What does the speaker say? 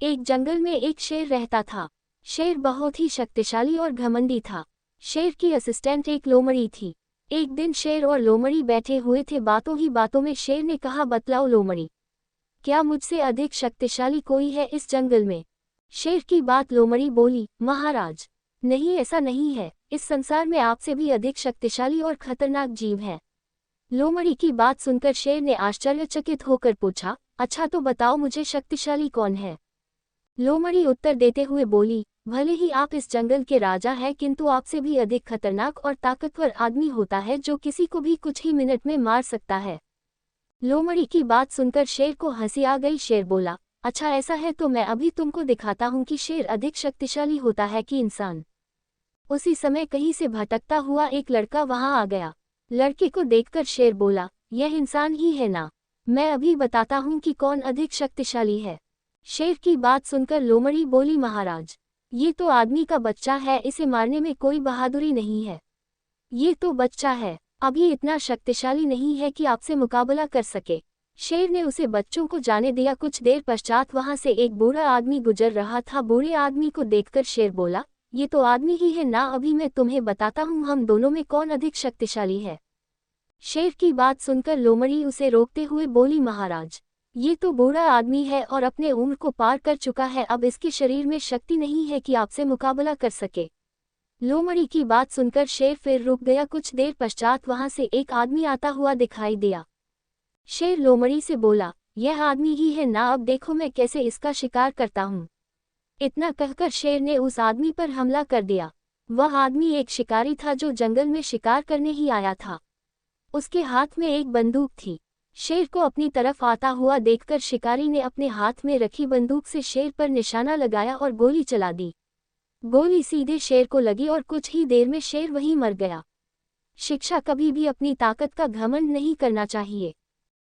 एक जंगल में एक शेर रहता था। शेर बहुत ही शक्तिशाली और घमंडी था। शेर की असिस्टेंट एक लोमड़ी थी। एक दिन शेर और लोमड़ी बैठे हुए थे। बातों ही बातों में शेर ने कहा, बतलाओ लोमड़ी, क्या मुझसे अधिक शक्तिशाली कोई है इस जंगल में? शेर की बात लोमड़ी बोली, महाराज, नहीं, ऐसा नहीं है। इस संसार में आपसे भी अधिक शक्तिशाली और खतरनाक जीव है। लोमड़ी की बात सुनकर शेर ने आश्चर्यचकित होकर पूछा, अच्छा तो बताओ मुझे शक्तिशाली कौन है? लोमड़ी उत्तर देते हुए बोली, भले ही आप इस जंगल के राजा हैं, किंतु आपसे भी अधिक खतरनाक और ताकतवर आदमी होता है जो किसी को भी कुछ ही मिनट में मार सकता है। लोमड़ी की बात सुनकर शेर को हंसी आ गई। शेर बोला, अच्छा ऐसा है तो मैं अभी तुमको दिखाता हूँ कि शेर अधिक शक्तिशाली होता है कि इंसान। उसी समय कहीं से भटकता हुआ एक लड़का वहां आ गया। लड़के को देखकर शेर बोला, यह इंसान ही है ना? मैं अभी बताता हूँ कि कौन अधिक शक्तिशाली है। शेर की बात सुनकर लोमड़ी बोली, महाराज, ये तो आदमी का बच्चा है, इसे मारने में कोई बहादुरी नहीं है। ये तो बच्चा है, अभी इतना शक्तिशाली नहीं है कि आपसे मुकाबला कर सके। शेर ने उसे बच्चों को जाने दिया। कुछ देर पश्चात वहां से एक बूढ़ा आदमी गुजर रहा था। बूढ़े आदमी को देखकर शेर बोला, ये तो आदमी ही है ना, अभी मैं तुम्हें बताता हूँ हम दोनों में कौन अधिक शक्तिशाली है। शेर की बात सुनकर लोमड़ी उसे रोकते हुए बोली, महाराज, ये तो बूढ़ा आदमी है और अपने उम्र को पार कर चुका है, अब इसके शरीर में शक्ति नहीं है कि आपसे मुकाबला कर सके। लोमड़ी की बात सुनकर शेर फिर रुक गया। कुछ देर पश्चात वहां से एक आदमी आता हुआ दिखाई दिया। शेर लोमड़ी से बोला, यह आदमी ही है ना, अब देखो मैं कैसे इसका शिकार करता हूँ। इतना कहकर शेर ने उस आदमी पर हमला कर दिया। वह आदमी एक शिकारी था जो जंगल में शिकार करने ही आया था। उसके हाथ में एक बंदूक थी। शेर को अपनी तरफ आता हुआ देखकर शिकारी ने अपने हाथ में रखी बंदूक से शेर पर निशाना लगाया और गोली चला दी। गोली सीधे शेर को लगी और कुछ ही देर में शेर वहीं मर गया। शिक्षा, कभी भी अपनी ताकत का घमंड नहीं करना चाहिए।